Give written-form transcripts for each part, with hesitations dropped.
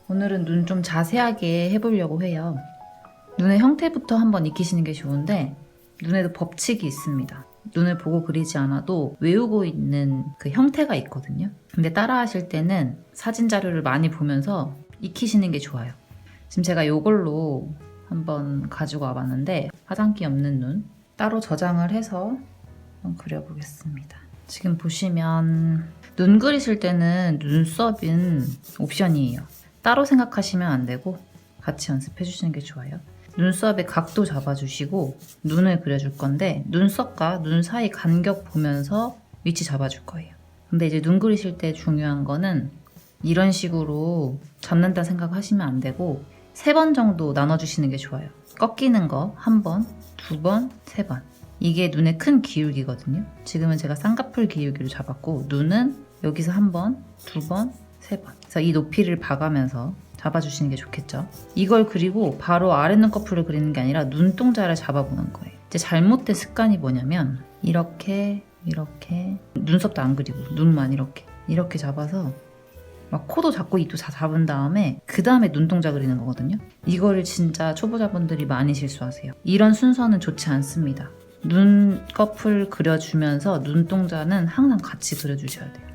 오늘은 눈 좀 자세하게 해보려고 해요. 눈의 형태부터 한번 익히시는 게 좋은데 눈에도 법칙이 있습니다. 눈을 보고 그리지 않아도 외우고 있는 그 형태가 있거든요. 근데 따라 하실 때는 사진 자료를 많이 보면서 익히시는 게 좋아요. 지금 제가 이걸로 한번 가지고 와봤는데 화장기 없는 눈 따로 저장을 해서 한번 그려보겠습니다. 지금 보시면 눈 그리실 때는 눈썹은 옵션이에요. 따로 생각하시면 안 되고 같이 연습해 주시는 게 좋아요. 눈썹의 각도 잡아주시고 눈을 그려줄 건데 눈썹과 눈 사이 간격 보면서 위치 잡아줄 거예요. 근데 이제 눈 그리실 때 중요한 거는 이런 식으로 잡는다 생각하시면 안 되고 3번 정도 나눠주시는 게 좋아요. 꺾이는 거 1번, 2번, 3번. 이게 눈의 큰 기울기거든요. 지금은 제가 쌍꺼풀 기울기로 잡았고 눈은 여기서 1번, 2번, 3번. 그래서 이 높이를 봐가면서 잡아주시는 게 좋겠죠. 이걸 그리고 바로 아래 눈꺼풀을 그리는 게 아니라 눈동자를 잡아보는 거예요. 이제 잘못된 습관이 뭐냐면 이렇게 눈썹도 안 그리고 눈만 이렇게 잡아서 막 코도 잡고 입도 다 잡은 다음에 그 다음에 눈동자 그리는 거거든요. 이거를 진짜 초보자분들이 많이 실수하세요. 이런 순서는 좋지 않습니다. 눈꺼풀 그려주면서 눈동자는 항상 같이 그려주셔야 돼요.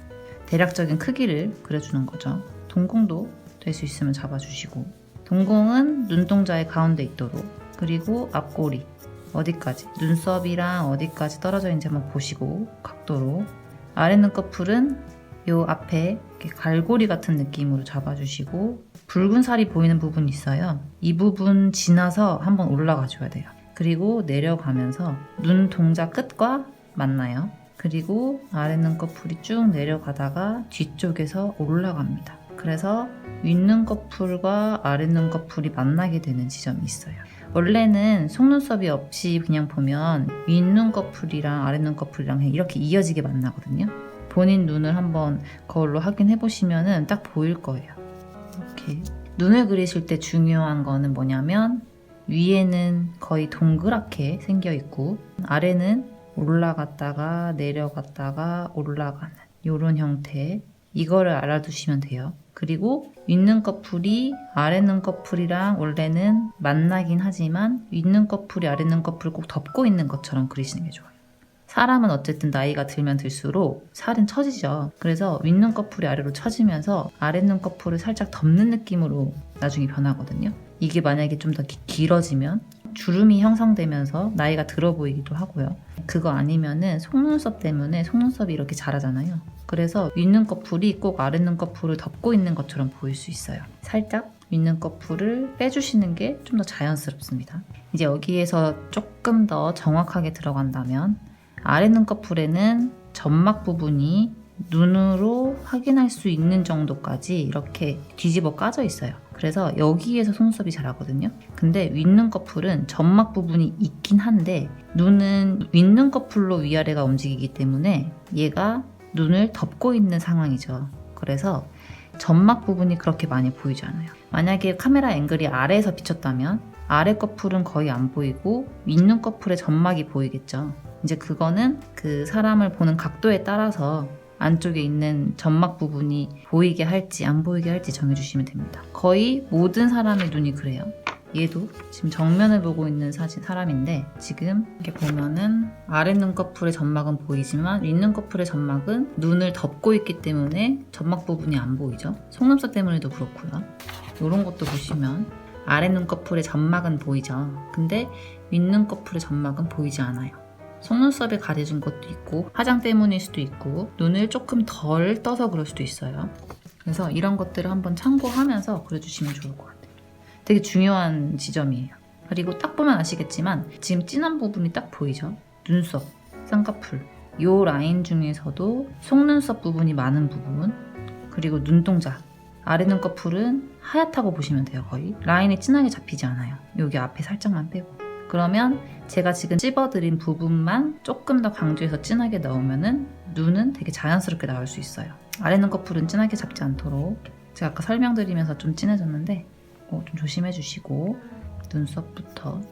대략적인 크기를 그려주는 거죠. 동공도 될 수 있으면 잡아주시고 동공은 눈동자의 가운데 있도록 그리고 앞꼬리 어디까지 눈썹이랑 어디까지 떨어져 있는지 한번 보시고 각도로 아래 눈꺼풀은 요 앞에 이렇게 갈고리 같은 느낌으로 잡아주시고 붉은 살이 보이는 부분이 있어요. 이 부분 지나서 한번 올라가 줘야 돼요. 그리고 내려가면서 눈동자 끝과 만나요. 그리고 아래 눈꺼풀이 쭉 내려가다가 뒤쪽에서 올라갑니다. 그래서 윗눈꺼풀과 아래 눈꺼풀이 만나게 되는 지점이 있어요. 원래는 속눈썹이 없이 그냥 보면 윗눈꺼풀이랑 아래 눈꺼풀이랑 이렇게 이어지게 만나거든요. 본인 눈을 한번 거울로 확인해 보시면 딱 보일 거예요. 이렇게 눈을 그리실 때 중요한 거는 뭐냐면 위에는 거의 동그랗게 생겨 있고 아래는 올라갔다가 내려갔다가 올라가는 이런 형태, 이거를 알아두시면 돼요. 그리고 윗눈꺼풀이 아랫눈꺼풀이랑 원래는 만나긴 하지만 윗눈꺼풀이 아랫눈꺼풀을 꼭 덮고 있는 것처럼 그리시는 게 좋아요. 사람은 어쨌든 나이가 들면 들수록 살은 처지죠. 그래서 윗눈꺼풀이 아래로 처지면서 아랫눈꺼풀을 살짝 덮는 느낌으로 나중에 변하거든요. 이게 만약에 좀 더 길어지면 주름이 형성되면서 나이가 들어 보이기도 하고요. 그거 아니면은 속눈썹 때문에 속눈썹이 이렇게 자라잖아요. 그래서 윗눈꺼풀이 꼭 아랫눈꺼풀을 덮고 있는 것처럼 보일 수 있어요. 살짝 윗눈꺼풀을 빼주시는 게 좀 더 자연스럽습니다. 이제 여기에서 조금 더 정확하게 들어간다면 아랫눈꺼풀에는 점막 부분이 눈으로 확인할 수 있는 정도까지 이렇게 뒤집어 까져 있어요. 그래서 여기에서 속눈썹이 자라거든요. 근데 윗눈꺼풀은 점막 부분이 있긴 한데 눈은 윗눈꺼풀로 위아래가 움직이기 때문에 얘가 눈을 덮고 있는 상황이죠. 그래서 점막 부분이 그렇게 많이 보이지 않아요. 만약에 카메라 앵글이 아래에서 비쳤다면 아래 꺼풀은 거의 안 보이고 윗눈꺼풀의 점막이 보이겠죠. 이제 그거는 그 사람을 보는 각도에 따라서 안쪽에 있는 점막 부분이 보이게 할지 안 보이게 할지 정해주시면 됩니다. 거의 모든 사람의 눈이 그래요. 얘도 지금 정면을 보고 있는 사람인데 지금 이렇게 보면은 아래 눈꺼풀의 점막은 보이지만 윗눈꺼풀의 점막은 눈을 덮고 있기 때문에 점막 부분이 안 보이죠. 속눈썹 때문에도 그렇고요. 이런 것도 보시면 아래 눈꺼풀의 점막은 보이죠. 근데 윗눈꺼풀의 점막은 보이지 않아요. 속눈썹에 가려진 것도 있고 화장 때문일 수도 있고 눈을 조금 덜 떠서 그럴 수도 있어요. 그래서 이런 것들을 한번 참고하면서 그려주시면 좋을 것 같아요. 되게 중요한 지점이에요. 그리고 딱 보면 아시겠지만 지금 진한 부분이 딱 보이죠? 눈썹, 쌍꺼풀 이 라인 중에서도 속눈썹 부분이 많은 부분 그리고 눈동자 아래 눈꺼풀은 하얗다고 보시면 돼요. 거의 라인이 진하게 잡히지 않아요. 여기 앞에 살짝만 빼고 그러면 제가 지금 찝어드린 부분만 조금 더 강조해서 진하게 넣으면은 눈은 되게 자연스럽게 나올 수 있어요. 아래 눈꺼풀은 진하게 잡지 않도록 제가 아까 설명드리면서 좀 진해졌는데 좀 조심해 주시고 눈썹부터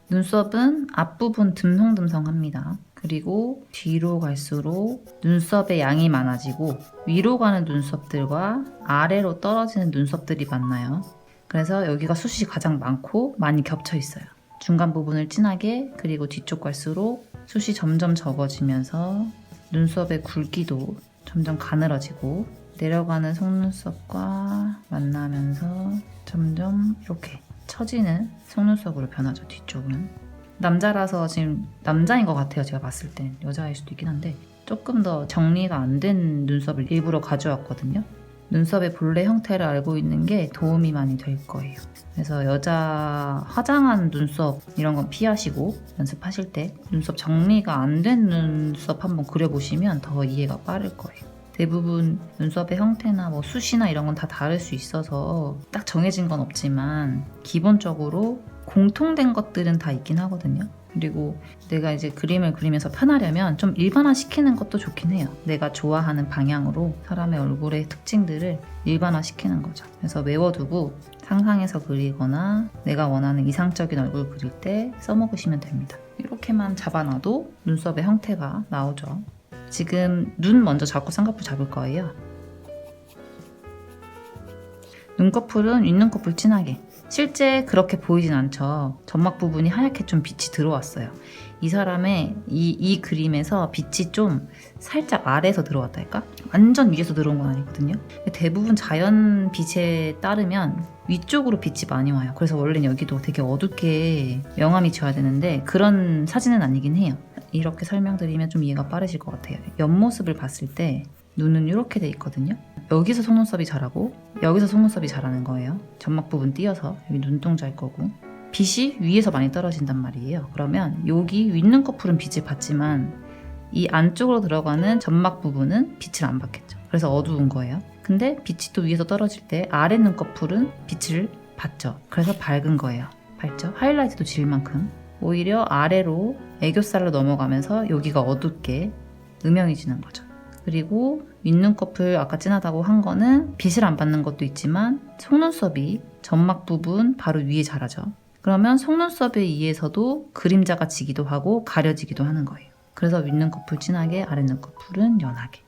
눈썹은 앞부분 듬성듬성합니다. 그리고 뒤로 갈수록 눈썹의 양이 많아지고 위로 가는 눈썹들과 아래로 떨어지는 눈썹들이 많나요. 그래서 여기가 숱이 가장 많고 많이 겹쳐 있어요. 중간 부분을 진하게, 그리고 뒤쪽 갈수록 숱이 점점 적어지면서 눈썹의 굵기도 점점 가늘어지고 내려가는 속눈썹과 만나면서 점점 이렇게 처지는 속눈썹으로 변하죠. 뒤쪽은. 남자라서 지금 남자인 것 같아요. 제가 봤을 땐 여자일 수도 있긴 한데 조금 더 정리가 안 된 눈썹을 일부러 가져왔거든요. 눈썹의 본래 형태를 알고 있는 게 도움이 많이 될 거예요. 그래서 여자 화장한 눈썹 이런 건 피하시고 연습하실 때 눈썹 정리가 안 된 눈썹 한번 그려보시면 더 이해가 빠를 거예요. 대부분 눈썹의 형태나 뭐 숱이나 이런 건 다 다를 수 있어서 딱 정해진 건 없지만 기본적으로 공통된 것들은 다 있긴 하거든요. 그리고 내가 이제 그림을 그리면서 편하려면 좀 일반화시키는 것도 좋긴 해요. 내가 좋아하는 방향으로 사람의 얼굴의 특징들을 일반화시키는 거죠. 그래서 외워두고 상상해서 그리거나 내가 원하는 이상적인 얼굴 그릴 때 써먹으시면 됩니다. 이렇게만 잡아놔도 눈썹의 형태가 나오죠. 지금 눈 먼저 잡고 쌍꺼풀 잡을 거예요. 눈꺼풀은 윗눈꺼풀 진하게. 실제 그렇게 보이진 않죠. 점막 부분이 하얗게 좀 빛이 들어왔어요. 이 사람의 이 그림에서 빛이 좀 살짝 아래에서 들어왔다 할까? 완전 위에서 들어온 건 아니거든요. 대부분 자연 빛에 따르면 위쪽으로 빛이 많이 와요. 그래서 원래는 여기도 되게 어둡게 명암이 져야 되는데 그런 사진은 아니긴 해요. 이렇게 설명드리면 좀 이해가 빠르실 것 같아요. 옆모습을 봤을 때 눈은 이렇게 돼 있거든요. 여기서 속눈썹이 자라고 여기서 속눈썹이 자라는 거예요. 점막 부분 띄어서 여기 눈동자일 거고 빛이 위에서 많이 떨어진단 말이에요. 그러면 여기 윗눈꺼풀은 빛을 받지만 이 안쪽으로 들어가는 점막 부분은 빛을 안 받겠죠. 그래서 어두운 거예요. 근데 빛이 또 위에서 떨어질 때 아래 눈꺼풀은 빛을 받죠. 그래서 밝은 거예요. 밝죠? 하이라이트도 질 만큼. 오히려 아래로 애교살로 넘어가면서 여기가 어둡게 음영해지는 거죠. 그리고 윗눈꺼풀 아까 진하다고 한 거는 빛을 안 받는 것도 있지만 속눈썹이 점막 부분 바로 위에 자라죠. 그러면 속눈썹에 의해서도 그림자가 지기도 하고 가려지기도 하는 거예요. 그래서 윗눈꺼풀 진하게, 아랫눈꺼풀은 연하게.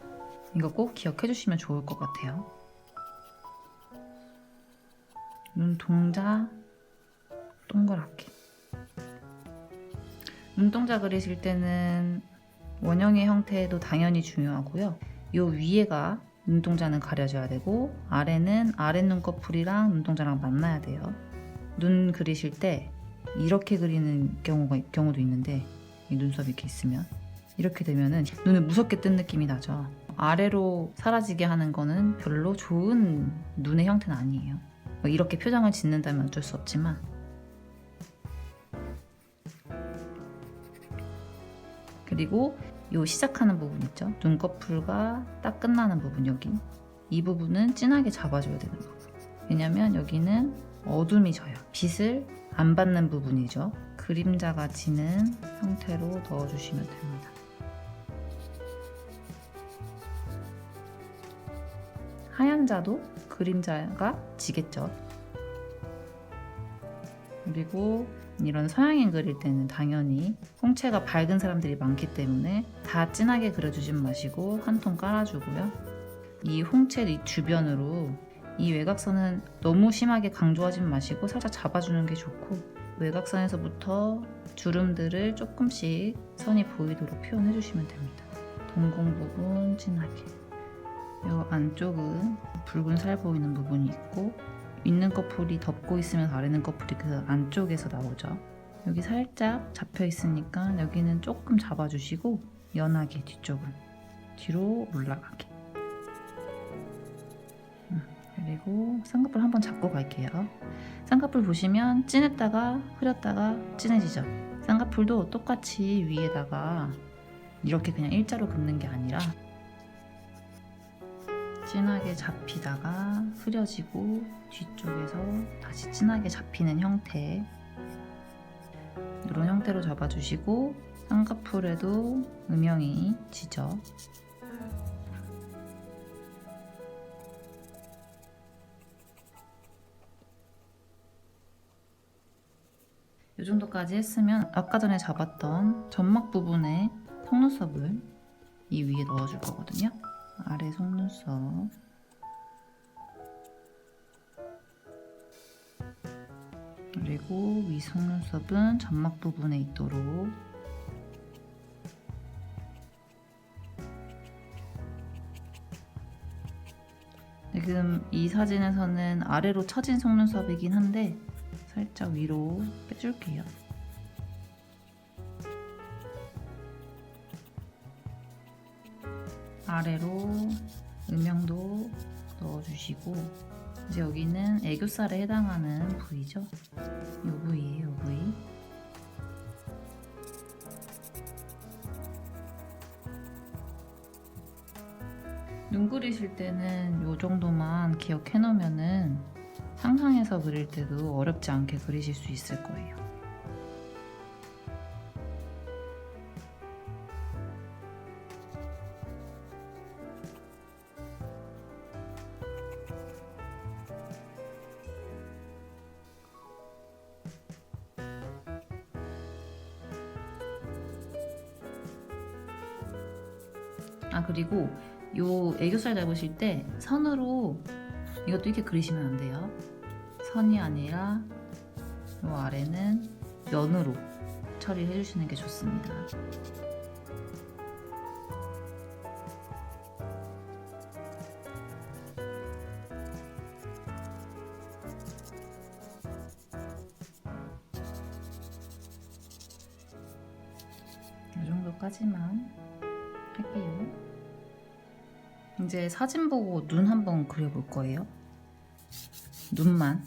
이거 꼭 기억해 주시면 좋을 것 같아요. 눈동자 동그랗게. 눈동자 그리실 때는 원형의 형태도 당연히 중요하고요. 요 위에가 눈동자는 가려져야 되고 아래는 아랫눈꺼풀이랑 눈동자랑 만나야 돼요. 눈 그리실 때 이렇게 그리는 경우도 있는데 이 눈썹이 이렇게 있으면 이렇게 되면은 눈을 무섭게 뜬 느낌이 나죠. 아래로 사라지게 하는 거는 별로 좋은 눈의 형태는 아니에요. 이렇게 표정을 짓는다면 어쩔 수 없지만 그리고 요 시작하는 부분 있죠? 눈꺼풀과 딱 끝나는 부분 여기 이 부분은 진하게 잡아줘야 되는 거예요. 왜냐면 여기는 어둠이 져요. 빛을 안 받는 부분이죠. 그림자가 지는 형태로 넣어주시면 됩니다. 하얀 자도 그림자가 지겠죠. 그리고 이런 서양인 그릴 때는 당연히 홍채가 밝은 사람들이 많기 때문에 다 진하게 그려주진 마시고 한 톤 깔아주고요. 이 홍채 이 주변으로 이 외곽선은 너무 심하게 강조하지 마시고 살짝 잡아주는 게 좋고 외곽선에서부터 주름들을 조금씩 선이 보이도록 표현해 주시면 됩니다. 동공 부분 진하게. 이 안쪽은 붉은 살 보이는 부분이 있고 윗눈꺼풀이 덮고 있으면 아랫눈꺼풀이 그 안쪽에서 나오죠. 여기 살짝 잡혀 있으니까 여기는 조금 잡아주시고 연하게 뒤쪽은 뒤로 올라가게. 그리고 쌍꺼풀 한번 잡고 갈게요. 쌍꺼풀 보시면 진했다가 흐렸다가 진해지죠. 쌍꺼풀도 똑같이 위에다가 이렇게 그냥 일자로 긋는 게 아니라 진하게 잡히다가 흐려지고 뒤쪽에서 다시 진하게 잡히는 형태 이런 형태로 잡아주시고 쌍꺼풀에도 음영이 지죠. 이 정도까지 했으면 아까 전에 잡았던 점막 부분에 속눈썹을 이 위에 넣어줄 거거든요. 아래 속눈썹, 그리고 위 속눈썹은 점막 부분에 있도록. 지금 이 사진에서는 아래로 처진 속눈썹이긴 한데 살짝 위로 빼줄게요. 아래로 음영도 넣어주시고, 이제 여기는 애교살에 해당하는 부위죠. 이 부위예요, 이 부위. 눈 그리실 때는 이 정도만 기억해 놓으면은 상상해서 그릴 때도 어렵지 않게 그리실 수 있을 거예요. 그리고 요 애교살 잡으실 때 선으로 이것도 이렇게 그리시면 안 돼요. 선이 아니라 요 아래는 면으로 처리를 해주시는 게 좋습니다. 이 정도까지만 할게요. 이제 사진 보고 눈 한번 그려볼 거예요. 눈만.